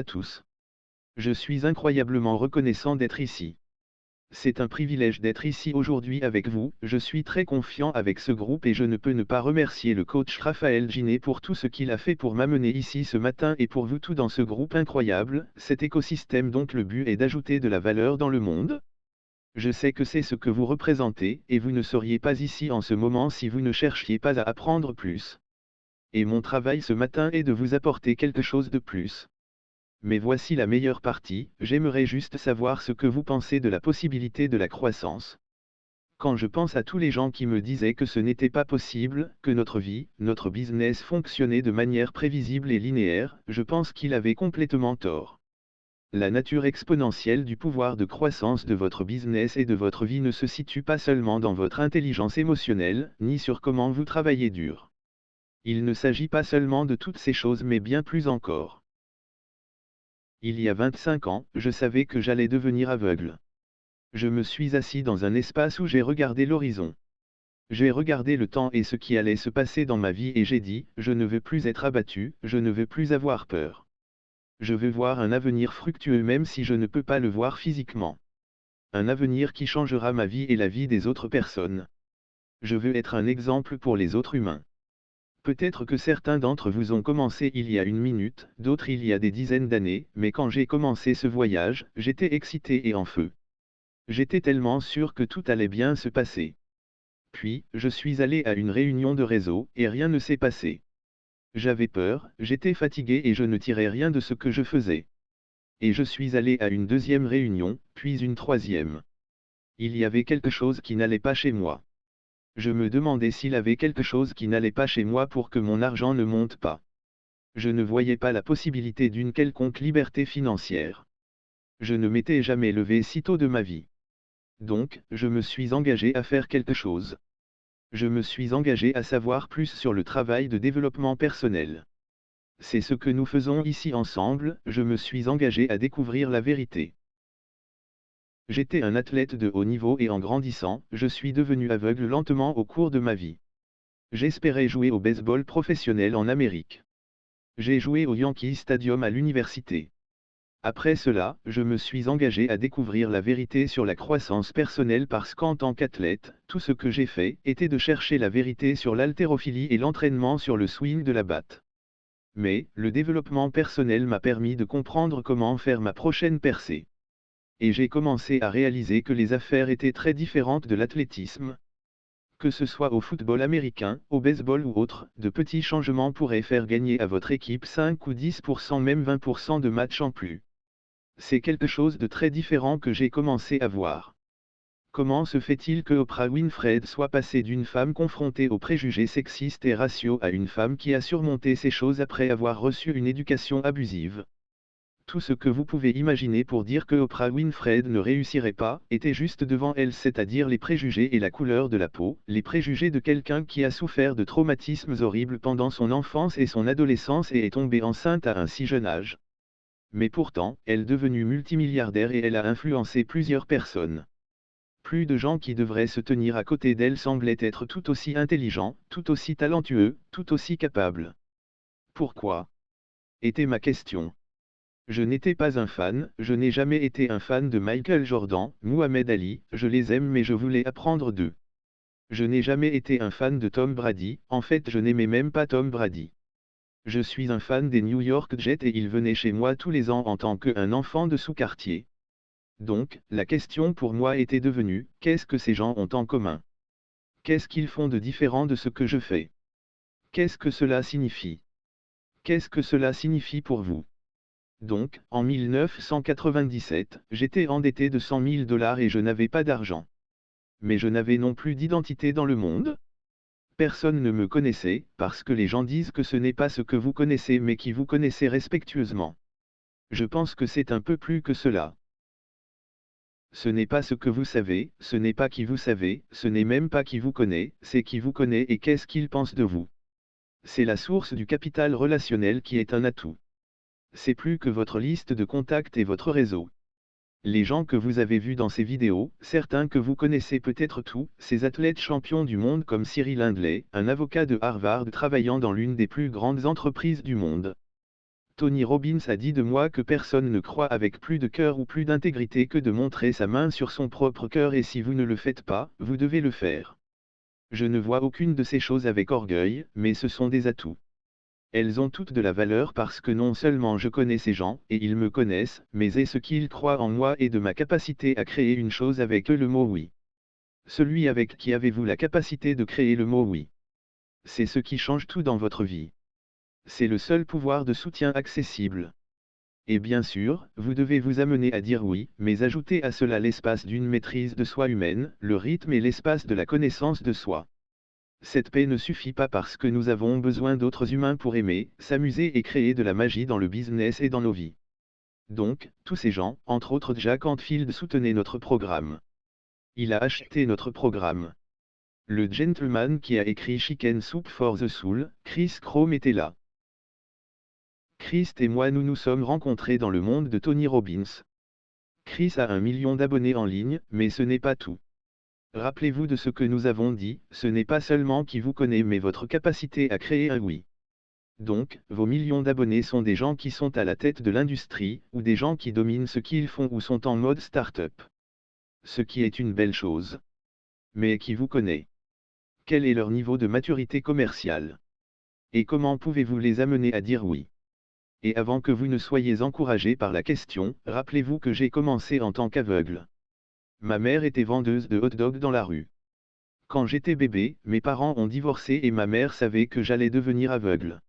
tous. Je suis incroyablement reconnaissant d'être ici. C'est un privilège d'être ici aujourd'hui avec vous, je suis très confiant avec ce groupe et je ne peux ne pas remercier le coach Raphaël Ginet pour tout ce qu'il a fait pour m'amener ici ce matin et pour vous tous dans ce groupe incroyable, cet écosystème dont le but est d'ajouter de la valeur dans le monde. Je sais que c'est ce que vous représentez, et vous ne seriez pas ici en ce moment si vous ne cherchiez pas à apprendre plus. Et mon travail ce matin est de vous apporter quelque chose de plus. Mais voici la meilleure partie, j'aimerais juste savoir ce que vous pensez de la possibilité de la croissance. Quand je pense à tous les gens qui me disaient que ce n'était pas possible, que notre vie, notre business fonctionnait de manière prévisible et linéaire, je pense qu'il avait complètement tort. La nature exponentielle du pouvoir de croissance de votre business et de votre vie ne se situe pas seulement dans votre intelligence émotionnelle, ni sur comment vous travaillez dur. Il ne s'agit pas seulement de toutes ces choses mais bien plus encore. Il y a 25 ans, je savais que j'allais devenir aveugle. Je me suis assis dans un espace où j'ai regardé l'horizon. J'ai regardé le temps et ce qui allait se passer dans ma vie et j'ai dit, je ne veux plus être abattu, je ne veux plus avoir peur. Je veux voir un avenir fructueux même si je ne peux pas le voir physiquement. Un avenir qui changera ma vie et la vie des autres personnes. Je veux être un exemple pour les autres humains. Peut-être que certains d'entre vous ont commencé il y a une minute, d'autres il y a des dizaines d'années, mais quand j'ai commencé ce voyage, j'étais excité et en feu. J'étais tellement sûr que tout allait bien se passer. Puis, je suis allé à une réunion de réseau, et rien ne s'est passé. J'avais peur, j'étais fatigué et je ne tirais rien de ce que je faisais. Et je suis allé à une deuxième réunion, puis une troisième. Il y avait quelque chose qui n'allait pas chez moi. Je me demandais s'il avait quelque chose qui n'allait pas chez moi pour que mon argent ne monte pas. Je ne voyais pas la possibilité d'une quelconque liberté financière. Je ne m'étais jamais levé si tôt de ma vie. Donc, je me suis engagé à faire quelque chose. Je me suis engagé à savoir plus sur le travail de développement personnel. C'est ce que nous faisons ici ensemble, je me suis engagé à découvrir la vérité. J'étais un athlète de haut niveau et en grandissant, je suis devenu aveugle lentement au cours de ma vie. J'espérais jouer au baseball professionnel en Amérique. J'ai joué au Yankee Stadium à l'université. Après cela, je me suis engagé à découvrir la vérité sur la croissance personnelle parce qu'en tant qu'athlète, tout ce que j'ai fait était de chercher la vérité sur l'haltérophilie et l'entraînement sur le swing de la batte. Mais, le développement personnel m'a permis de comprendre comment faire ma prochaine percée. Et j'ai commencé à réaliser que les affaires étaient très différentes de l'athlétisme. Que ce soit au football américain, au baseball ou autre, de petits changements pourraient faire gagner à votre équipe 5 ou 10%, même 20% de matchs en plus. C'est quelque chose de très différent que j'ai commencé à voir. Comment se fait-il que Oprah Winfrey soit passée d'une femme confrontée aux préjugés sexistes et raciaux à une femme qui a surmonté ces choses après avoir reçu une éducation abusive? Tout ce que vous pouvez imaginer pour dire que Oprah Winfrey ne réussirait pas, était juste devant elle, c'est-à-dire les préjugés et la couleur de la peau, les préjugés de quelqu'un qui a souffert de traumatismes horribles pendant son enfance et son adolescence et est tombée enceinte à un si jeune âge. Mais pourtant, elle est devenue multimilliardaire et elle a influencé plusieurs personnes. Plus de gens qui devraient se tenir à côté d'elle semblaient être tout aussi intelligents, tout aussi talentueux, tout aussi capables. Pourquoi? Était ma question. Je n'étais pas un fan, je n'ai jamais été un fan de Michael Jordan, Muhammad Ali, je les aime mais je voulais apprendre d'eux. Je n'ai jamais été un fan de Tom Brady, en fait je n'aimais même pas Tom Brady. Je suis un fan des New York Jets et ils venaient chez moi tous les ans en tant qu'un enfant de sous-quartier. Donc, la question pour moi était devenue, qu'est-ce que ces gens ont en commun? Qu'est-ce qu'ils font de différent de ce que je fais? Qu'est-ce que cela signifie? Qu'est-ce que cela signifie pour vous? Donc, en 1997, j'étais endetté de 100 000 $ et je n'avais pas d'argent. Mais je n'avais non plus d'identité dans le monde. Personne ne me connaissait, parce que les gens disent que ce n'est pas ce que vous connaissez mais qui vous connaissez respectueusement. Je pense que c'est un peu plus que cela. Ce n'est pas ce que vous savez, ce n'est pas qui vous savez, ce n'est même pas qui vous connaît, c'est qui vous connaît et qu'est-ce qu'il pense de vous. C'est la source du capital relationnel qui est un atout. C'est plus que votre liste de contacts et votre réseau. Les gens que vous avez vus dans ces vidéos, certains que vous connaissez peut-être tous, ces athlètes champions du monde comme Cyril Hindley, un avocat de Harvard travaillant dans l'une des plus grandes entreprises du monde. Tony Robbins a dit de moi que personne ne croit avec plus de cœur ou plus d'intégrité que de montrer sa main sur son propre cœur, et si vous ne le faites pas, vous devez le faire. Je ne vois aucune de ces choses avec orgueil, mais ce sont des atouts. Elles ont toutes de la valeur parce que non seulement je connais ces gens, et ils me connaissent, mais et ce qu'ils croient en moi et de ma capacité à créer une chose avec eux, le mot oui. Celui avec qui avez-vous la capacité de créer le mot oui? C'est ce qui change tout dans votre vie. C'est le seul pouvoir de soutien accessible. Et bien sûr, vous devez vous amener à dire oui, mais ajoutez à cela l'espace d'une maîtrise de soi humaine, le rythme et l'espace de la connaissance de soi. Cette paix ne suffit pas parce que nous avons besoin d'autres humains pour aimer, s'amuser et créer de la magie dans le business et dans nos vies. Donc, tous ces gens, entre autres Jack Canfield, soutenaient notre programme. Il a acheté notre programme. Le gentleman qui a écrit Chicken Soup for the Soul, Chris Chrome, était là. Chris et moi nous sommes rencontrés dans le monde de Tony Robbins. Chris a 1 million d'abonnés en ligne, mais ce n'est pas tout. Rappelez-vous de ce que nous avons dit, ce n'est pas seulement qui vous connaît mais votre capacité à créer un oui. Donc, vos millions d'abonnés sont des gens qui sont à la tête de l'industrie, ou des gens qui dominent ce qu'ils font ou sont en mode start-up. Ce qui est une belle chose. Mais qui vous connaît? Quel est leur niveau de maturité commerciale? Et comment pouvez-vous les amener à dire oui? Et avant que vous ne soyez encouragé par la question, rappelez-vous que j'ai commencé en tant qu'aveugle. Ma mère était vendeuse de hot-dogs dans la rue. Quand j'étais bébé, mes parents ont divorcé et ma mère savait que j'allais devenir aveugle.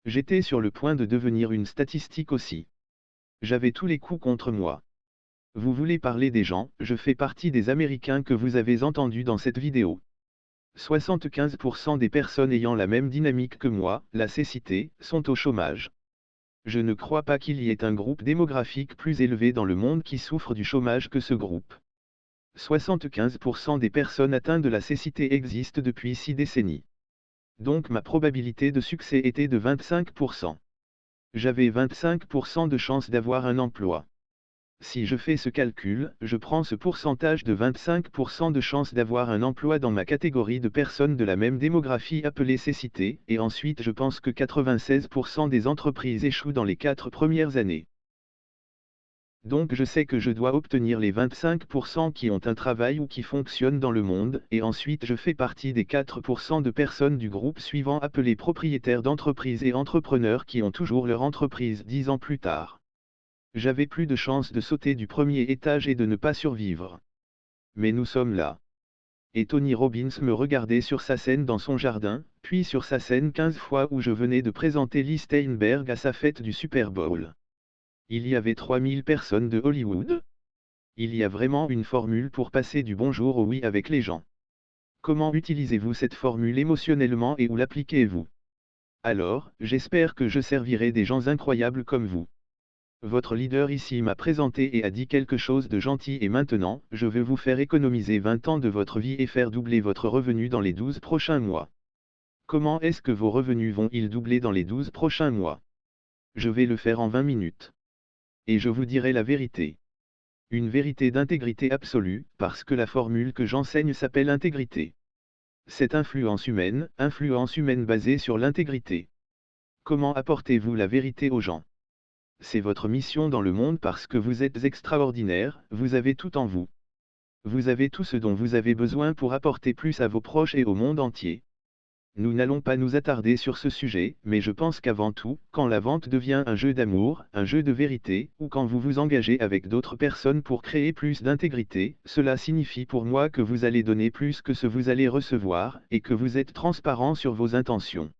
J'étais sur le point de devenir une statistique aussi. J'avais tous les coups contre moi. Vous voulez parler des gens, je fais partie des Américains que vous avez entendus dans cette vidéo. 75% des personnes ayant la même dynamique que moi, la cécité, sont au chômage. Je ne crois pas qu'il y ait un groupe démographique plus élevé dans le monde qui souffre du chômage que ce groupe. 75% des personnes atteintes de la cécité existent depuis 6 décennies. Donc ma probabilité de succès était de 25%. J'avais 25% de chance d'avoir un emploi. Si je fais ce calcul, je prends ce pourcentage de 25% de chance d'avoir un emploi dans ma catégorie de personnes de la même démographie appelée cécité, et ensuite je pense que 96% des entreprises échouent dans les 4 premières années. Donc je sais que je dois obtenir les 25% qui ont un travail ou qui fonctionnent dans le monde, et ensuite je fais partie des 4% de personnes du groupe suivant appelés propriétaires d'entreprises et entrepreneurs qui ont toujours leur entreprise 10 ans plus tard. J'avais plus de chances de sauter du premier étage et de ne pas survivre. Mais nous sommes là. Et Tony Robbins me regardait sur sa scène dans son jardin, puis sur sa scène 15 fois où je venais de présenter Lee Steinberg à sa fête du Super Bowl. Il y avait 3000 personnes de Hollywood. Il y a vraiment une formule pour passer du bonjour au oui avec les gens. Comment utilisez-vous cette formule émotionnellement et où l'appliquez-vous? Alors, j'espère que je servirai des gens incroyables comme vous. Votre leader ici m'a présenté et a dit quelque chose de gentil et maintenant, je veux vous faire économiser 20 ans de votre vie et faire doubler votre revenu dans les 12 prochains mois. Comment est-ce que vos revenus vont-ils doubler dans les 12 prochains mois? Je vais le faire en 20 minutes. Et je vous dirai la vérité. Une vérité d'intégrité absolue, parce que la formule que j'enseigne s'appelle intégrité. Cette influence humaine basée sur l'intégrité. Comment apportez-vous la vérité aux gens? C'est votre mission dans le monde parce que vous êtes extraordinaire, vous avez tout en vous. Vous avez tout ce dont vous avez besoin pour apporter plus à vos proches et au monde entier. Nous n'allons pas nous attarder sur ce sujet, mais je pense qu'avant tout, quand la vente devient un jeu d'amour, un jeu de vérité, ou quand vous vous engagez avec d'autres personnes pour créer plus d'intégrité, cela signifie pour moi que vous allez donner plus que ce que vous allez recevoir, et que vous êtes transparent sur vos intentions.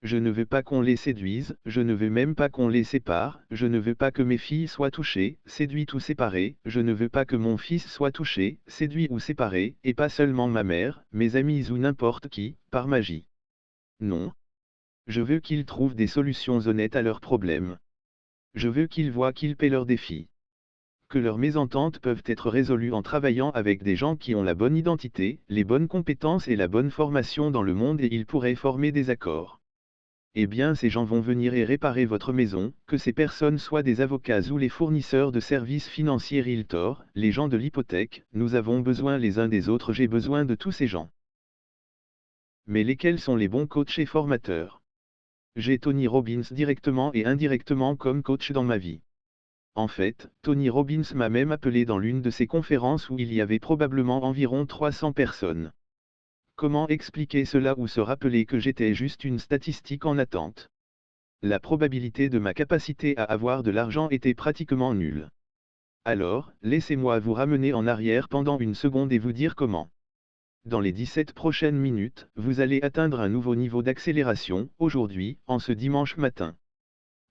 Je ne veux pas qu'on les séduise, je ne veux même pas qu'on les sépare, je ne veux pas que mes filles soient touchées, séduites ou séparées, je ne veux pas que mon fils soit touché, séduit ou séparé, et pas seulement ma mère, mes amis ou n'importe qui, par magie. Non. Je veux qu'ils trouvent des solutions honnêtes à leurs problèmes. Je veux qu'ils voient qu'ils paient leurs défis. Que leurs mésententes peuvent être résolues en travaillant avec des gens qui ont la bonne identité, les bonnes compétences et la bonne formation dans le monde et ils pourraient former des accords. Eh bien ces gens vont venir et réparer votre maison, que ces personnes soient des avocats ou les fournisseurs de services financiers Realtor, les gens de l'hypothèque, nous avons besoin les uns des autres, j'ai besoin de tous ces gens. Mais lesquels sont les bons coachs et formateurs? J'ai Tony Robbins directement et indirectement comme coach dans ma vie. En fait, Tony Robbins m'a même appelé dans l'une de ses conférences où il y avait probablement environ 300 personnes. Comment expliquer cela ou se rappeler que j'étais juste une statistique en attente? La probabilité de ma capacité à avoir de l'argent était pratiquement nulle. Alors, laissez-moi vous ramener en arrière pendant une seconde et vous dire comment. Dans les 17 prochaines minutes, vous allez atteindre un nouveau niveau d'accélération, aujourd'hui, en ce dimanche matin.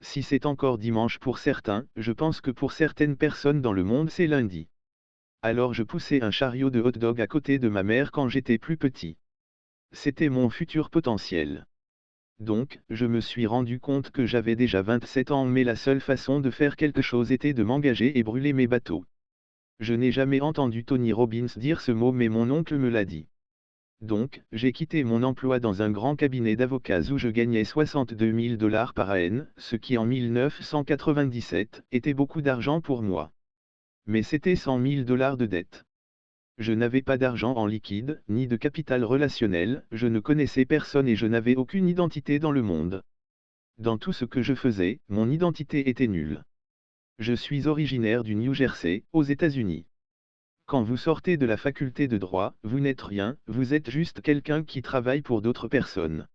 Si c'est encore dimanche pour certains, je pense que pour certaines personnes dans le monde c'est lundi. Alors je poussais un chariot de hot-dog à côté de ma mère quand j'étais plus petit. C'était mon futur potentiel. Donc, je me suis rendu compte que j'avais déjà 27 ans mais la seule façon de faire quelque chose était de m'engager et brûler mes bateaux. Je n'ai jamais entendu Tony Robbins dire ce mot mais mon oncle me l'a dit. Donc, j'ai quitté mon emploi dans un grand cabinet d'avocats où je gagnais 62 000 dollars par an, ce qui en 1997 était beaucoup d'argent pour moi. Mais c'était 100 000 dollars de dette. Je n'avais pas d'argent en liquide, ni de capital relationnel, je ne connaissais personne et je n'avais aucune identité dans le monde. Dans tout ce que je faisais, mon identité était nulle. Je suis originaire du New Jersey, aux États-Unis. Quand vous sortez de la faculté de droit, vous n'êtes rien, vous êtes juste quelqu'un qui travaille pour d'autres personnes.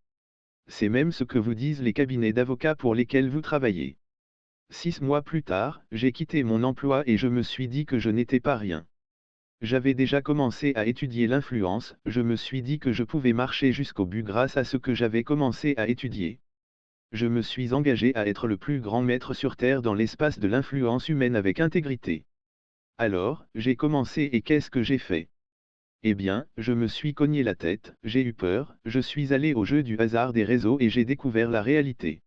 C'est même ce que vous disent les cabinets d'avocats pour lesquels vous travaillez. 6 mois plus tard, j'ai quitté mon emploi et je me suis dit que je n'étais pas rien. J'avais déjà commencé à étudier l'influence, je me suis dit que je pouvais marcher jusqu'au but grâce à ce que j'avais commencé à étudier. Je me suis engagé à être le plus grand maître sur Terre dans l'espace de l'influence humaine avec intégrité. Alors, j'ai commencé et qu'est-ce que j'ai fait? Eh bien, je me suis cogné la tête, j'ai eu peur, je suis allé au jeu du hasard des réseaux et j'ai découvert la réalité.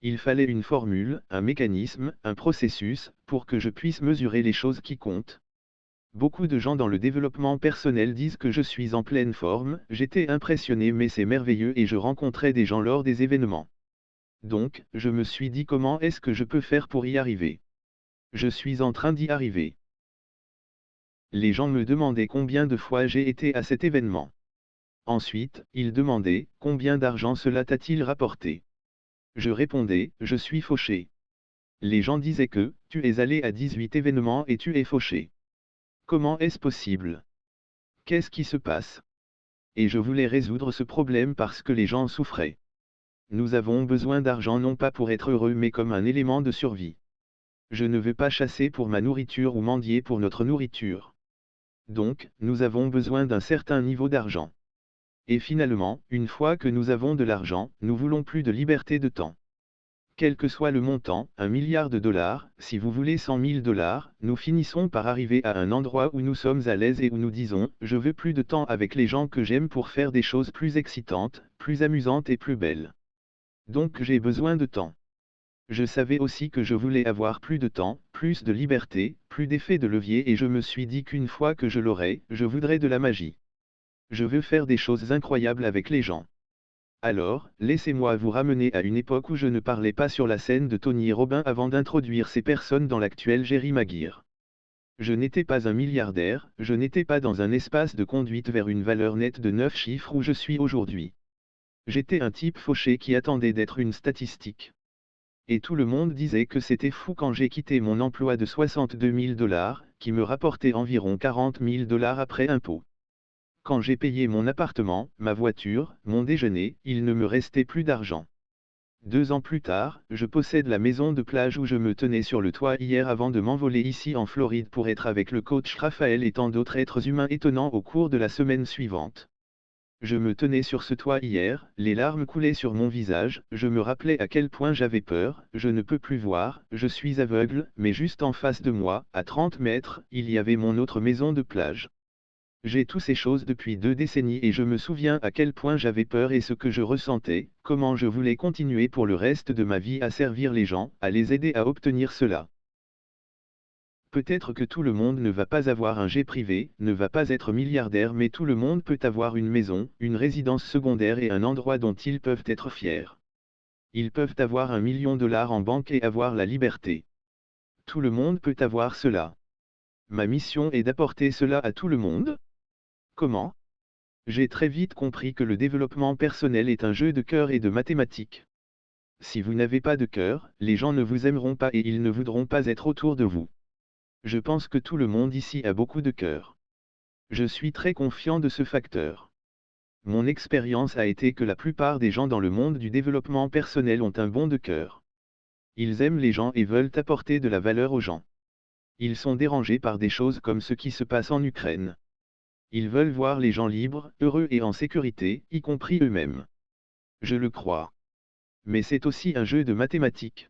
Il fallait une formule, un mécanisme, un processus, pour que je puisse mesurer les choses qui comptent. Beaucoup de gens dans le développement personnel disent que je suis en pleine forme, j'étais impressionné mais c'est merveilleux et je rencontrais des gens lors des événements. Donc, je me suis dit comment est-ce que je peux faire pour y arriver? Je suis en train d'y arriver. Les gens me demandaient combien de fois j'ai été à cet événement. Ensuite, ils demandaient, combien d'argent cela t'a-t-il rapporté? Je répondais, je suis fauché. Les gens disaient que, tu es allé à 18 événements et tu es fauché. Comment est-ce possible? Qu'est-ce qui se passe? Et je voulais résoudre ce problème parce que les gens souffraient. Nous avons besoin d'argent non pas pour être heureux mais comme un élément de survie. Je ne veux pas chasser pour ma nourriture ou mendier pour notre nourriture. Donc, nous avons besoin d'un certain niveau d'argent. Et finalement, une fois que nous avons de l'argent, nous voulons plus de liberté de temps. Quel que soit le montant, 1 milliard de dollars, si vous voulez 100 000 dollars, nous finissons par arriver à un endroit où nous sommes à l'aise et où nous disons, je veux plus de temps avec les gens que j'aime pour faire des choses plus excitantes, plus amusantes et plus belles. Donc j'ai besoin de temps. Je savais aussi que je voulais avoir plus de temps, plus de liberté, plus d'effet de levier et je me suis dit qu'une fois que je l'aurai, je voudrais de la magie. Je veux faire des choses incroyables avec les gens. Alors, laissez-moi vous ramener à une époque où je ne parlais pas sur la scène de Tony Robbins avant d'introduire ces personnes dans l'actuel Jerry Maguire. Je n'étais pas un milliardaire, je n'étais pas dans un espace de conduite vers une valeur nette de 9 chiffres où je suis aujourd'hui. J'étais un type fauché qui attendait d'être une statistique. Et tout le monde disait que c'était fou quand j'ai quitté mon emploi de 62 000 dollars, qui me rapportait environ 40 000 dollars après impôt. Quand j'ai payé mon appartement, ma voiture, mon déjeuner, il ne me restait plus d'argent. 2 ans plus tard, je possède la maison de plage où je me tenais sur le toit hier avant de m'envoler ici en Floride pour être avec le coach Raphaël et tant d'autres êtres humains étonnants au cours de la semaine suivante. Je me tenais sur ce toit hier, les larmes coulaient sur mon visage, je me rappelais à quel point j'avais peur, je ne peux plus voir, je suis aveugle, mais juste en face de moi, à 30 mètres, il y avait mon autre maison de plage. J'ai tous ces choses depuis 2 décennies et je me souviens à quel point j'avais peur et ce que je ressentais, comment je voulais continuer pour le reste de ma vie à servir les gens, à les aider à obtenir cela. Peut-être que tout le monde ne va pas avoir un jet privé, ne va pas être milliardaire mais tout le monde peut avoir une maison, une résidence secondaire et un endroit dont ils peuvent être fiers. Ils peuvent avoir 1 million de dollars en banque et avoir la liberté. Tout le monde peut avoir cela. Ma mission est d'apporter cela à tout le monde? Comment? J'ai très vite compris que le développement personnel est un jeu de cœur et de mathématiques. Si vous n'avez pas de cœur, les gens ne vous aimeront pas et ils ne voudront pas être autour de vous. Je pense que tout le monde ici a beaucoup de cœur. Je suis très confiant de ce facteur. Mon expérience a été que la plupart des gens dans le monde du développement personnel ont un bon de cœur. Ils aiment les gens et veulent apporter de la valeur aux gens. Ils sont dérangés par des choses comme ce qui se passe en Ukraine. Ils veulent voir les gens libres, heureux et en sécurité, y compris eux-mêmes. Je le crois. Mais c'est aussi un jeu de mathématiques.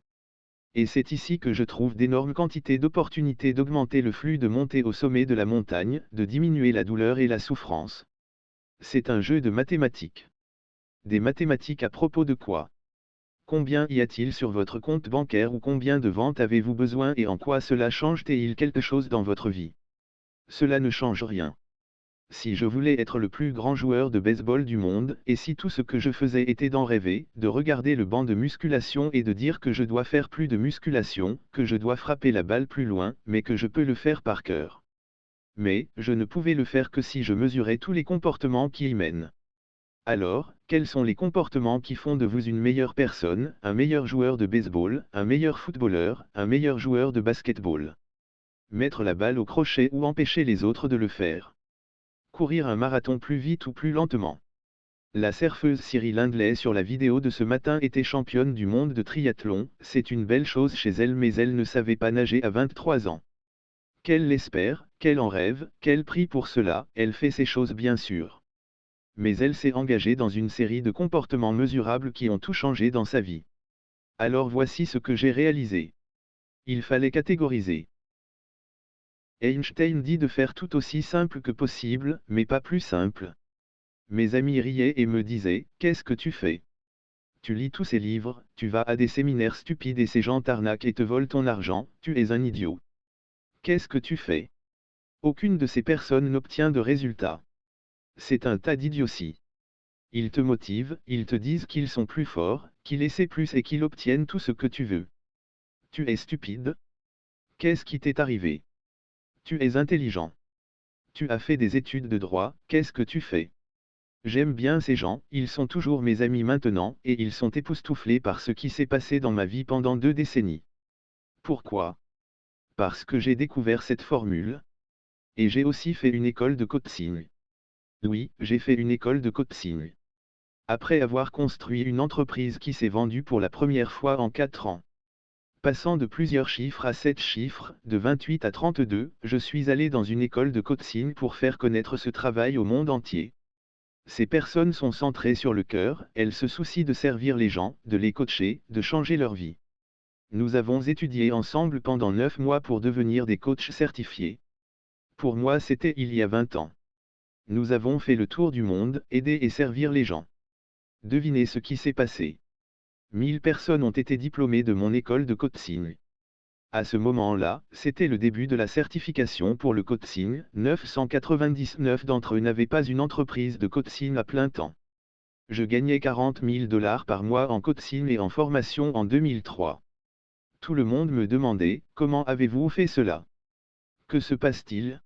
Et c'est ici que je trouve d'énormes quantités d'opportunités d'augmenter le flux, de monter au sommet de la montagne, de diminuer la douleur et la souffrance. C'est un jeu de mathématiques. Des mathématiques à propos de quoi? Combien y a-t-il sur votre compte bancaire ou combien de ventes avez-vous besoin et en quoi cela change-t-il quelque chose dans votre vie? Cela ne change rien. Si je voulais être le plus grand joueur de baseball du monde, et si tout ce que je faisais était d'en rêver, de regarder le banc de musculation et de dire que je dois faire plus de musculation, que je dois frapper la balle plus loin, mais que je peux le faire par cœur. Mais, je ne pouvais le faire que si je mesurais tous les comportements qui y mènent. Alors, quels sont les comportements qui font de vous une meilleure personne, un meilleur joueur de baseball, un meilleur footballeur, un meilleur joueur de basketball? Mettre la balle au crochet ou empêcher les autres de le faire. Courir un marathon plus vite ou plus lentement. La surfeuse Cyril Hindley sur la vidéo de ce matin était championne du monde de triathlon, c'est une belle chose chez elle mais elle ne savait pas nager à 23 ans. Qu'elle l'espère, qu'elle en rêve, qu'elle prie pour cela, elle fait ces choses bien sûr. Mais elle s'est engagée dans une série de comportements mesurables qui ont tout changé dans sa vie. Alors voici ce que j'ai réalisé. Il fallait catégoriser. Einstein dit de faire tout aussi simple que possible, mais pas plus simple. Mes amis riaient et me disaient, qu'est-ce que tu fais? Tu lis tous ces livres, tu vas à des séminaires stupides et ces gens t'arnaquent et te volent ton argent, tu es un idiot. Qu'est-ce que tu fais? Aucune de ces personnes n'obtient de résultats. C'est un tas d'idiotie. Ils te motivent, ils te disent qu'ils sont plus forts, qu'ils essaient plus et qu'ils obtiennent tout ce que tu veux. Tu es stupide? Qu'est-ce qui t'est arrivé? Tu es intelligent. Tu as fait des études de droit, qu'est-ce que tu fais? J'aime bien ces gens, ils sont toujours mes amis maintenant, et ils sont époustouflés par ce qui s'est passé dans ma vie pendant 2 décennies. Pourquoi? Parce que j'ai découvert cette formule. Et j'ai aussi fait une école de coaching. Oui, j'ai fait une école de coaching. Après avoir construit une entreprise qui s'est vendue pour la première fois en 4 ans. Passant de plusieurs chiffres à 7 chiffres, de 28 à 32, je suis allé dans une école de coaching pour faire connaître ce travail au monde entier. Ces personnes sont centrées sur le cœur, elles se soucient de servir les gens, de les coacher, de changer leur vie. Nous avons étudié ensemble pendant 9 mois pour devenir des coachs certifiés. Pour moi c'était il y a 20 ans. Nous avons fait le tour du monde, aider et servir les gens. Devinez ce qui s'est passé. 1000 personnes ont été diplômées de mon école de coaching. À ce moment-là, c'était le début de la certification pour le coaching, 999 d'entre eux n'avaient pas une entreprise de coaching à plein temps. Je gagnais 40 000 $ par mois en coaching et en formation en 2003. Tout le monde me demandait, comment avez-vous fait cela? Que se passe-t-il?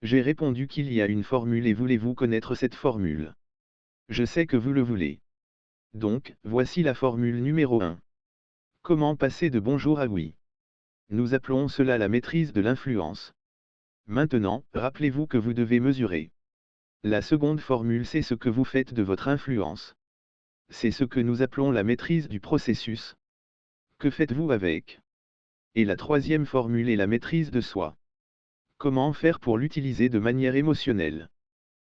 J'ai répondu qu'il y a une formule et voulez-vous connaître cette formule? Je sais que vous le voulez. Donc, voici la formule numéro 1. Comment passer de bonjour à oui? Nous appelons cela la maîtrise de l'influence. Maintenant, rappelez-vous que vous devez mesurer. La seconde formule, c'est ce que vous faites de votre influence. C'est ce que nous appelons la maîtrise du processus. Que faites-vous avec? Et la troisième formule est la maîtrise de soi. Comment faire pour l'utiliser de manière émotionnelle?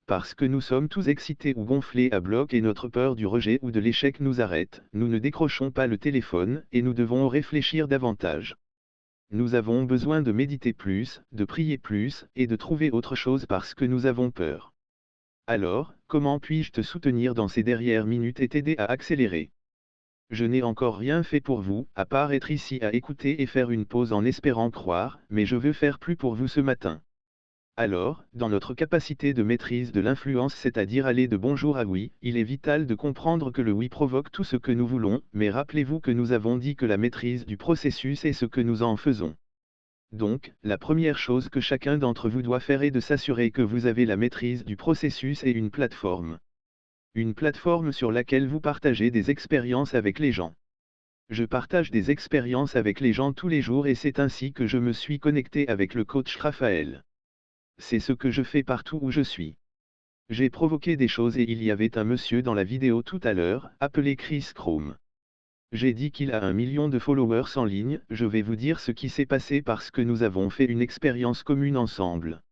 Parce que nous sommes tous excités ou gonflés à bloc et notre peur du rejet ou de l'échec nous arrête, nous ne décrochons pas le téléphone et nous devons réfléchir davantage. Nous avons besoin de méditer plus, de prier plus, et de trouver autre chose parce que nous avons peur. Alors, comment puis-je te soutenir dans ces dernières minutes et t'aider à accélérer? Je n'ai encore rien fait pour vous, à part être ici à écouter et faire une pause en espérant croire, mais je veux faire plus pour vous ce matin. Alors, dans notre capacité de maîtrise de l'influence, c'est-à-dire aller de bonjour à oui, il est vital de comprendre que le oui provoque tout ce que nous voulons, mais rappelez-vous que nous avons dit que la maîtrise du processus est ce que nous en faisons. Donc, la première chose que chacun d'entre vous doit faire est de s'assurer que vous avez la maîtrise du processus et une plateforme. Une plateforme sur laquelle vous partagez des expériences avec les gens. Je partage des expériences avec les gens tous les jours et c'est ainsi que je me suis connecté avec le coach Raphaël. C'est ce que je fais partout où je suis. J'ai provoqué des choses et il y avait un monsieur dans la vidéo tout à l'heure, appelé Chris Chrome. J'ai dit qu'il a 1 million de followers en ligne, je vais vous dire ce qui s'est passé parce que nous avons fait une expérience commune ensemble.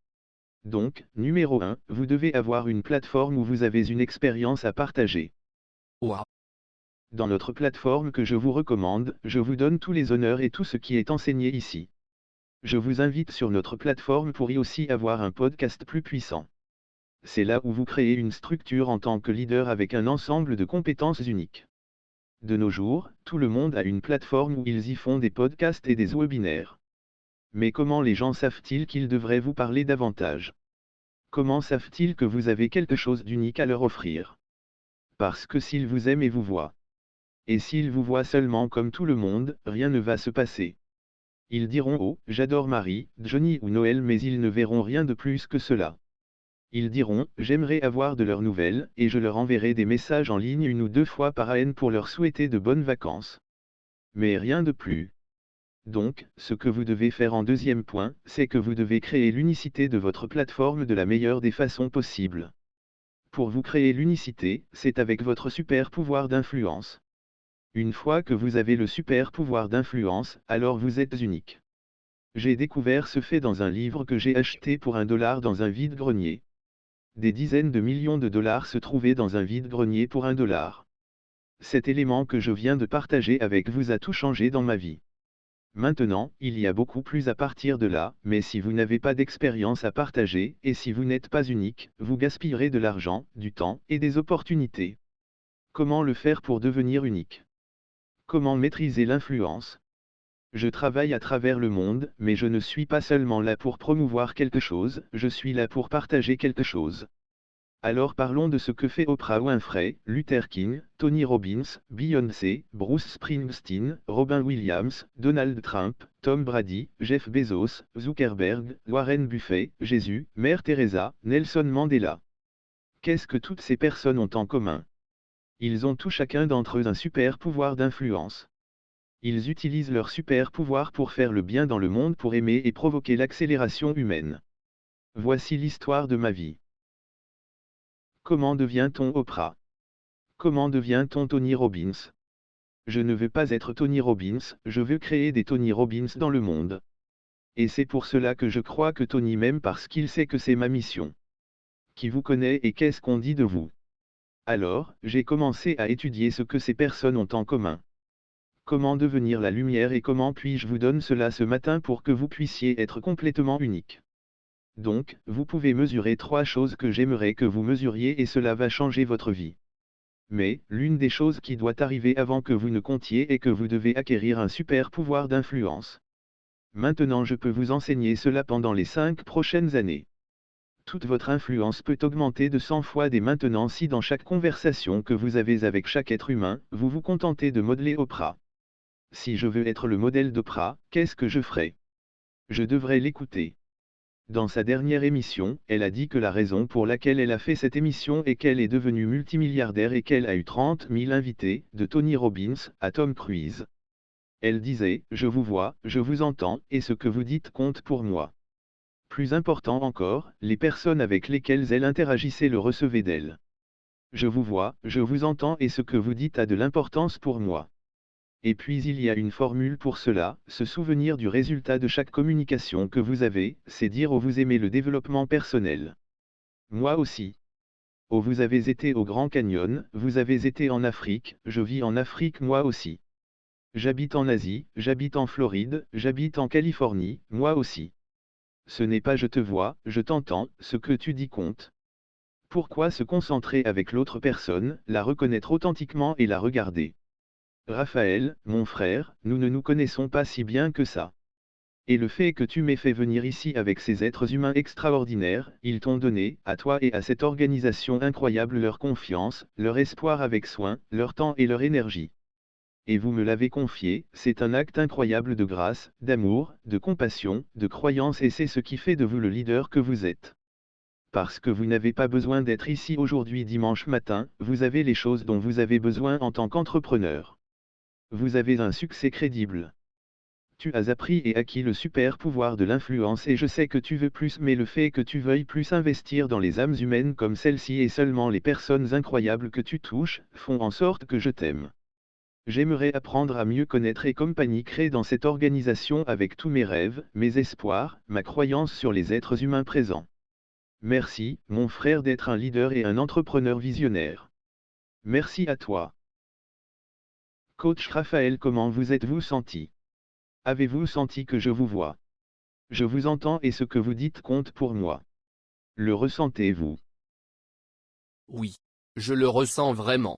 Donc, numéro 1, vous devez avoir une plateforme où vous avez une expérience à partager. Wow. Dans notre plateforme que je vous recommande, je vous donne tous les honneurs et tout ce qui est enseigné ici. Je vous invite sur notre plateforme pour y aussi avoir un podcast plus puissant. C'est là où vous créez une structure en tant que leader avec un ensemble de compétences uniques. De nos jours, tout le monde a une plateforme où ils y font des podcasts et des webinaires. Mais comment les gens savent-ils qu'ils devraient vous parler davantage? Comment savent-ils que vous avez quelque chose d'unique à leur offrir? Parce que s'ils vous aiment et vous voient. Et s'ils vous voient seulement comme tout le monde, rien ne va se passer. Ils diront oh, j'adore Marie, Johnny ou Noël mais ils ne verront rien de plus que cela. Ils diront, j'aimerais avoir de leurs nouvelles, et je leur enverrai des messages en ligne 1 ou 2 fois par an pour leur souhaiter de bonnes vacances. Mais rien de plus. Donc, ce que vous devez faire en deuxième point, c'est que vous devez créer l'unicité de votre plateforme de la meilleure des façons possibles. Pour vous créer l'unicité, c'est avec votre super pouvoir d'influence. Une fois que vous avez le super pouvoir d'influence, alors vous êtes unique. J'ai découvert ce fait dans un livre que j'ai acheté pour $1 dans un vide-grenier. Des dizaines de millions de dollars se trouvaient dans un vide-grenier pour $1. Cet élément que je viens de partager avec vous a tout changé dans ma vie. Maintenant, il y a beaucoup plus à partir de là, mais si vous n'avez pas d'expérience à partager, et si vous n'êtes pas unique, vous gaspillerez de l'argent, du temps, et des opportunités. Comment le faire pour devenir unique? Comment maîtriser l'influence? Je travaille à travers le monde, mais je ne suis pas seulement là pour promouvoir quelque chose, je suis là pour partager quelque chose. Alors parlons de ce que fait Oprah Winfrey, Luther King, Tony Robbins, Beyoncé, Bruce Springsteen, Robin Williams, Donald Trump, Tom Brady, Jeff Bezos, Zuckerberg, Warren Buffett, Jésus, Mère Teresa, Nelson Mandela. Qu'est-ce que toutes ces personnes ont en commun? Ils ont tout chacun d'entre eux un super pouvoir d'influence. Ils utilisent leur super pouvoir pour faire le bien dans le monde pour aimer et provoquer l'accélération humaine. Voici l'histoire de ma vie. Comment devient-on Oprah? Comment devient-on Tony Robbins? Je ne veux pas être Tony Robbins, je veux créer des Tony Robbins dans le monde. Et c'est pour cela que je crois que Tony m'aime parce qu'il sait que c'est ma mission. Qui vous connaît et qu'est-ce qu'on dit de vous? Alors, j'ai commencé à étudier ce que ces personnes ont en commun. Comment devenir la lumière et comment puis-je vous donner cela ce matin pour que vous puissiez être complètement unique. Donc, vous pouvez mesurer 3 choses que j'aimerais que vous mesuriez et cela va changer votre vie. Mais, l'une des choses qui doit arriver avant que vous ne comptiez est que vous devez acquérir un super pouvoir d'influence. Maintenant je peux vous enseigner cela pendant les 5 prochaines années. Toute votre influence peut augmenter de 100 fois dès maintenant si dans chaque conversation que vous avez avec chaque être humain, vous vous contentez de modeler Oprah. Si je veux être le modèle d'Oprah, qu'est-ce que je ferai? Je devrais l'écouter. Dans sa dernière émission, elle a dit que la raison pour laquelle elle a fait cette émission est qu'elle est devenue multimilliardaire et qu'elle a eu 30 000 invités, de Tony Robbins à Tom Cruise. Elle disait, je vous vois, je vous entends, et ce que vous dites compte pour moi. Plus important encore, les personnes avec lesquelles elle interagissait le recevaient d'elle. Je vous vois, je vous entends et ce que vous dites a de l'importance pour moi. Et puis il y a une formule pour cela, se souvenir du résultat de chaque communication que vous avez, c'est dire oh vous aimez le développement personnel. Moi aussi. Oh vous avez été au Grand Canyon, vous avez été en Afrique, je vis en Afrique moi aussi. J'habite en Asie, j'habite en Floride, j'habite en Californie, moi aussi. Ce n'est pas je te vois, je t'entends, ce que tu dis compte. Pourquoi se concentrer avec l'autre personne, la reconnaître authentiquement et la regarder? Raphaël, mon frère, nous ne nous connaissons pas si bien que ça. Et le fait que tu m'aies fait venir ici avec ces êtres humains extraordinaires, ils t'ont donné, à toi et à cette organisation incroyable leur confiance, leur espoir avec soin, leur temps et leur énergie. Et vous me l'avez confié, c'est un acte incroyable de grâce, d'amour, de compassion, de croyance et c'est ce qui fait de vous le leader que vous êtes. Parce que vous n'avez pas besoin d'être ici aujourd'hui dimanche matin, vous avez les choses dont vous avez besoin en tant qu'entrepreneur. Vous avez un succès crédible. Tu as appris et acquis le super pouvoir de l'influence et je sais que tu veux plus, mais le fait que tu veuilles plus investir dans les âmes humaines comme celle-ci et seulement les personnes incroyables que tu touches, font en sorte que je t'aime. J'aimerais apprendre à mieux connaître et compagnie créer dans cette organisation avec tous mes rêves, mes espoirs, ma croyance sur les êtres humains présents. Merci, mon frère, d'être un leader et un entrepreneur visionnaire. Merci à toi. Coach Raphaël, comment vous êtes-vous senti? Avez-vous senti que je vous vois? Je vous entends et ce que vous dites compte pour moi. Le ressentez-vous? Oui. Je le ressens vraiment.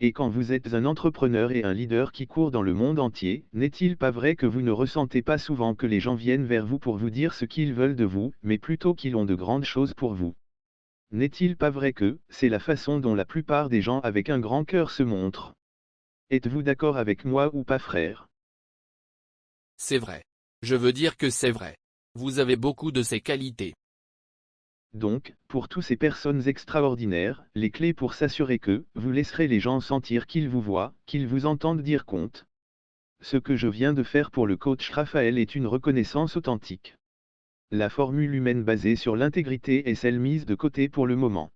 Et quand vous êtes un entrepreneur et un leader qui court dans le monde entier, n'est-il pas vrai que vous ne ressentez pas souvent que les gens viennent vers vous pour vous dire ce qu'ils veulent de vous, mais plutôt qu'ils ont de grandes choses pour vous? N'est-il pas vrai que, c'est la façon dont la plupart des gens avec un grand cœur se montrent? Êtes-vous d'accord avec moi ou pas, frère? C'est vrai. Je veux dire que c'est vrai. Vous avez beaucoup de ces qualités. Donc, pour toutes ces personnes extraordinaires, les clés pour s'assurer que, vous laisserez les gens sentir qu'ils vous voient, qu'ils vous entendent dire compte. Ce que je viens de faire pour le coach Raphaël est une reconnaissance authentique. La formule humaine basée sur l'intégrité est celle mise de côté pour le moment.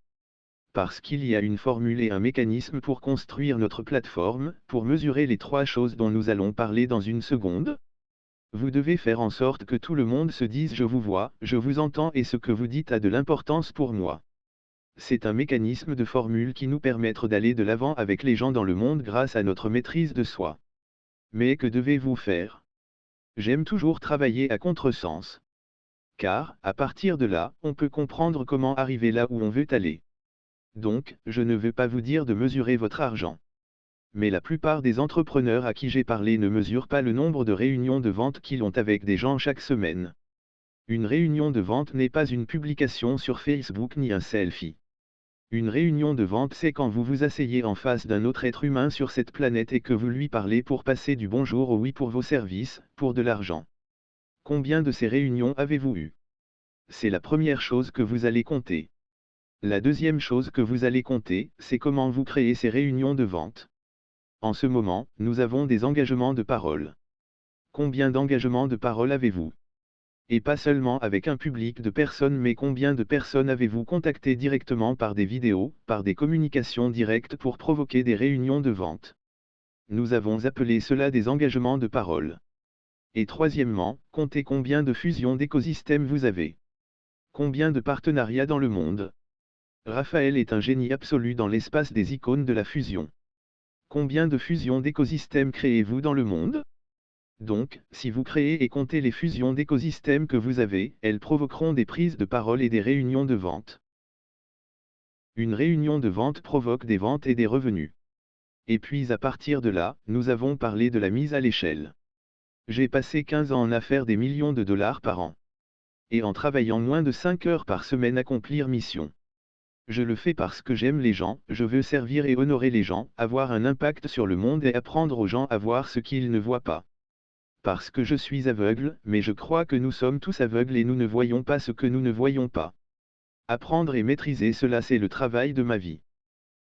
Parce qu'il y a une formule et un mécanisme pour construire notre plateforme, pour mesurer les trois choses dont nous allons parler dans une seconde. Vous devez faire en sorte que tout le monde se dise je vous vois, je vous entends et ce que vous dites a de l'importance pour moi. C'est un mécanisme de formule qui nous permettra d'aller de l'avant avec les gens dans le monde grâce à notre maîtrise de soi. Mais que devez-vous faire? J'aime toujours travailler à contresens. Car, à partir de là, on peut comprendre comment arriver là où on veut aller. Donc, je ne veux pas vous dire de mesurer votre argent. Mais la plupart des entrepreneurs à qui j'ai parlé ne mesurent pas le nombre de réunions de vente qu'ils ont avec des gens chaque semaine. Une réunion de vente n'est pas une publication sur Facebook ni un selfie. Une réunion de vente, c'est quand vous vous asseyez en face d'un autre être humain sur cette planète et que vous lui parlez pour passer du bonjour au oui pour vos services, pour de l'argent. Combien de ces réunions avez-vous eu? C'est la première chose que vous allez compter. La deuxième chose que vous allez compter, c'est comment vous créez ces réunions de vente. En ce moment, nous avons des engagements de parole. Combien d'engagements de parole avez-vous? Et pas seulement avec un public de personnes, mais combien de personnes avez-vous contacté directement par des vidéos, par des communications directes pour provoquer des réunions de vente? Nous avons appelé cela des engagements de parole. Et troisièmement, comptez combien de fusions d'écosystèmes vous avez. Combien de partenariats dans le monde? Raphaël est un génie absolu dans l'espace des icônes de la fusion. Combien de fusions d'écosystèmes créez-vous dans le monde? Donc, si vous créez et comptez les fusions d'écosystèmes que vous avez, elles provoqueront des prises de parole et des réunions de vente. Une réunion de vente provoque des ventes et des revenus. Et puis à partir de là, nous avons parlé de la mise à l'échelle. J'ai passé 15 ans à faire des millions de dollars par an. Et en travaillant moins de 5 heures par semaine accomplir mission. Je le fais parce que j'aime les gens, je veux servir et honorer les gens, avoir un impact sur le monde et apprendre aux gens à voir ce qu'ils ne voient pas. Parce que je suis aveugle, mais je crois que nous sommes tous aveugles et nous ne voyons pas ce que nous ne voyons pas. Apprendre et maîtriser cela, c'est le travail de ma vie.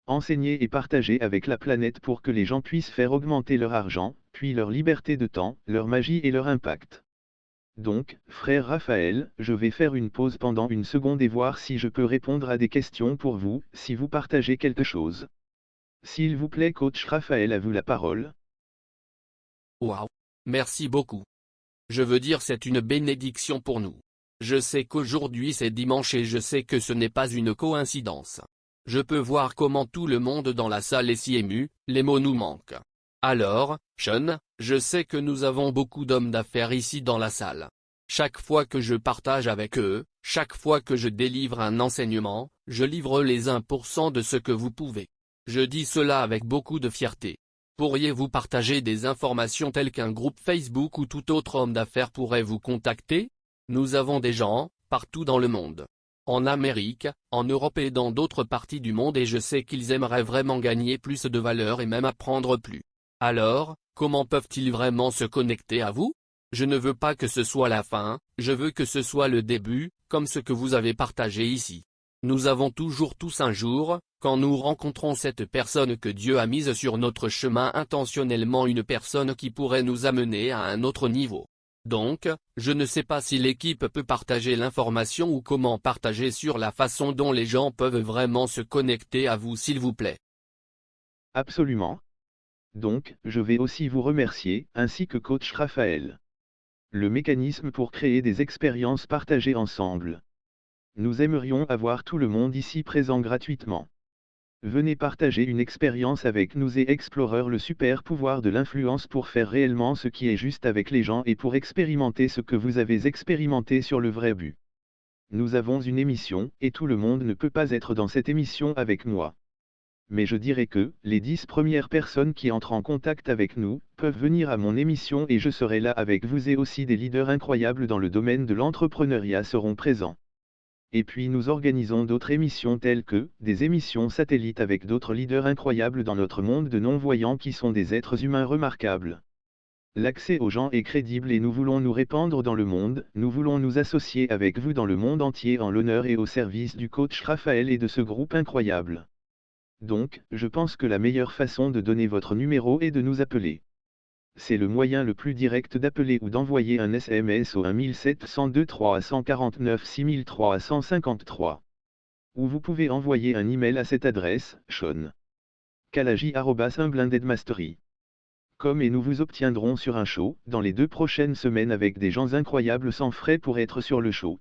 Enseigner et partager avec la planète pour que les gens puissent faire augmenter leur argent, puis leur liberté de temps, leur magie et leur impact. Donc, frère Raphaël, je vais faire une pause pendant une seconde et voir si je peux répondre à des questions pour vous, si vous partagez quelque chose. S'il vous plaît, coach Raphaël, à vous la parole. Waouh. Merci beaucoup. Je veux dire, c'est une bénédiction pour nous. Je sais qu'aujourd'hui c'est dimanche et je sais que ce n'est pas une coïncidence. Je peux voir comment tout le monde dans la salle est si ému, les mots nous manquent. Alors, Sean, je sais que nous avons beaucoup d'hommes d'affaires ici dans la salle. Chaque fois que je partage avec eux, chaque fois que je délivre un enseignement, je livre les 1% de ce que vous pouvez. Je dis cela avec beaucoup de fierté. Pourriez-vous partager des informations telles qu'un groupe Facebook ou tout autre homme d'affaires pourrait vous contacter? Nous avons des gens, partout dans le monde. En Amérique, en Europe et dans d'autres parties du monde et je sais qu'ils aimeraient vraiment gagner plus de valeur et même apprendre plus. Alors, comment peuvent-ils vraiment se connecter à vous? Je ne veux pas que ce soit la fin, je veux que ce soit le début, comme ce que vous avez partagé ici. Nous avons toujours tous un jour, quand nous rencontrons cette personne que Dieu a mise sur notre chemin intentionnellement, une personne qui pourrait nous amener à un autre niveau. Donc, je ne sais pas si l'équipe peut partager l'information ou comment partager sur la façon dont les gens peuvent vraiment se connecter à vous, s'il vous plaît. Absolument. Donc, je vais aussi vous remercier, ainsi que coach Raphaël. Le mécanisme pour créer des expériences partagées ensemble. Nous aimerions avoir tout le monde ici présent gratuitement. Venez partager une expérience avec nous et explorer le super pouvoir de l'influence pour faire réellement ce qui est juste avec les gens et pour expérimenter ce que vous avez expérimenté sur le vrai but. Nous avons une émission, et tout le monde ne peut pas être dans cette émission avec moi. Mais je dirais que, les 10 premières personnes qui entrent en contact avec nous, peuvent venir à mon émission et je serai là avec vous, et aussi des leaders incroyables dans le domaine de l'entrepreneuriat seront présents. Et puis nous organisons d'autres émissions telles que, des émissions satellites avec d'autres leaders incroyables dans notre monde de non-voyants qui sont des êtres humains remarquables. L'accès aux gens est crédible et nous voulons nous répandre dans le monde, nous voulons nous associer avec vous dans le monde entier en l'honneur et au service du coach Raphaël et de ce groupe incroyable. Donc, je pense que la meilleure façon de donner votre numéro est de nous appeler. C'est le moyen le plus direct d'appeler ou d'envoyer un SMS au 1702 349 6003 à 153. Ou vous pouvez envoyer un email à cette adresse, sean.kalaji@unblindedmastery.com et nous vous obtiendrons sur un show, dans les 2 prochaines semaines avec des gens incroyables sans frais pour être sur le show.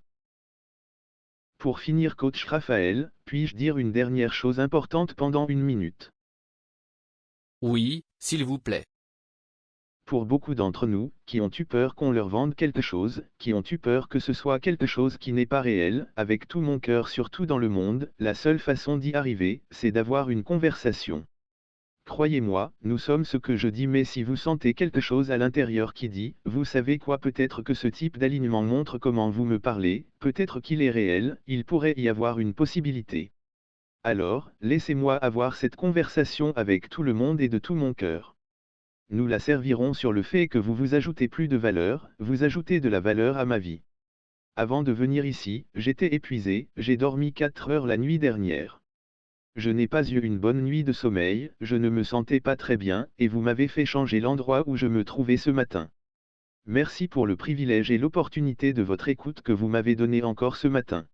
Pour finir coach Raphaël, puis-je dire une dernière chose importante pendant 1 minute? Oui, s'il vous plaît. Pour beaucoup d'entre nous, qui ont eu peur qu'on leur vende quelque chose, qui ont eu peur que ce soit quelque chose qui n'est pas réel, avec tout mon cœur surtout dans le monde, la seule façon d'y arriver, c'est d'avoir une conversation. Croyez-moi, nous sommes ce que je dis, mais si vous sentez quelque chose à l'intérieur qui dit, vous savez quoi, peut-être que ce type d'alignement montre comment vous me parlez, peut-être qu'il est réel, il pourrait y avoir une possibilité. Alors, laissez-moi avoir cette conversation avec tout le monde et de tout mon cœur. Nous la servirons sur le fait que vous vous ajoutez plus de valeur, vous ajoutez de la valeur à ma vie. Avant de venir ici, j'étais épuisé, j'ai dormi 4 heures la nuit dernière. Je n'ai pas eu une bonne nuit de sommeil, je ne me sentais pas très bien, et vous m'avez fait changer l'endroit où je me trouvais ce matin. Merci pour le privilège et l'opportunité de votre écoute que vous m'avez donné encore ce matin.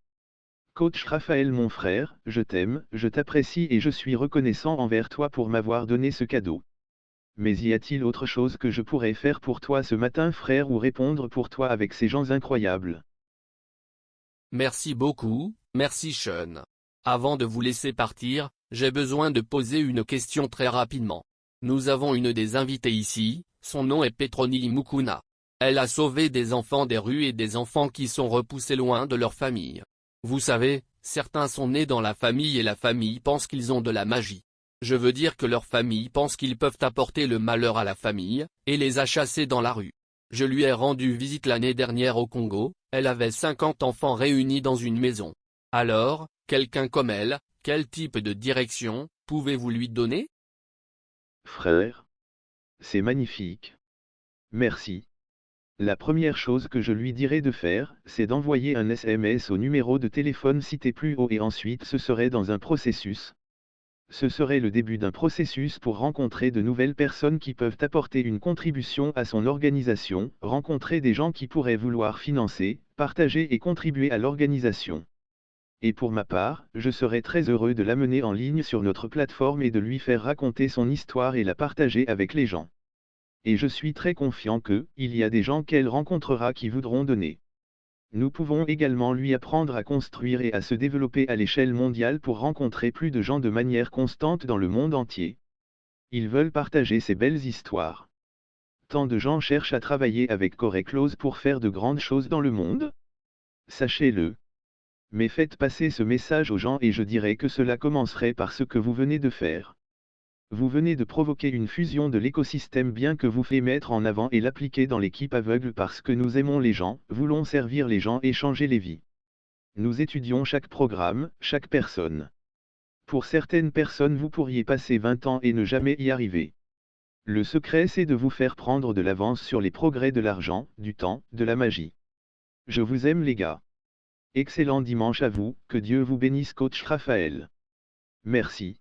Coach Raphaël, mon frère, je t'aime, je t'apprécie et je suis reconnaissant envers toi pour m'avoir donné ce cadeau. Mais y a-t-il autre chose que je pourrais faire pour toi ce matin, frère, ou répondre pour toi avec ces gens incroyables? Merci beaucoup, merci Sean. Avant de vous laisser partir, j'ai besoin de poser une question très rapidement. Nous avons une des invitées ici, son nom est Petroni Mukuna. Elle a sauvé des enfants des rues et des enfants qui sont repoussés loin de leur famille. Vous savez, certains sont nés dans la famille et la famille pense qu'ils ont de la magie. Je veux dire que leur famille pense qu'ils peuvent apporter le malheur à la famille, et les a chassés dans la rue. Je lui ai rendu visite l'année dernière au Congo, elle avait 50 enfants réunis dans une maison. Alors, quelqu'un comme elle, quel type de direction, pouvez-vous lui donner? Frère, c'est magnifique. Merci. La première chose que je lui dirais de faire, c'est d'envoyer un SMS au numéro de téléphone cité plus haut et ensuite ce serait dans un processus. Ce serait le début d'un processus pour rencontrer de nouvelles personnes qui peuvent apporter une contribution à son organisation, rencontrer des gens qui pourraient vouloir financer, partager et contribuer à l'organisation. Et pour ma part, je serais très heureux de l'amener en ligne sur notre plateforme et de lui faire raconter son histoire et la partager avec les gens. Et je suis très confiant que, il y a des gens qu'elle rencontrera qui voudront donner. Nous pouvons également lui apprendre à construire et à se développer à l'échelle mondiale pour rencontrer plus de gens de manière constante dans le monde entier. Ils veulent partager ces belles histoires. Tant de gens cherchent à travailler avec Coreclose pour faire de grandes choses dans le monde. Sachez-le. Mais faites passer ce message aux gens et je dirais que cela commencerait par ce que vous venez de faire. Vous venez de provoquer une fusion de l'écosystème bien que vous faites mettre en avant et l'appliquer dans l'équipe aveugle parce que nous aimons les gens, voulons servir les gens et changer les vies. Nous étudions chaque programme, chaque personne. Pour certaines personnes vous pourriez passer 20 ans et ne jamais y arriver. Le secret c'est de vous faire prendre de l'avance sur les progrès de l'argent, du temps, de la magie. Je vous aime les gars. Excellent dimanche à vous, que Dieu vous bénisse coach Raphaël. Merci.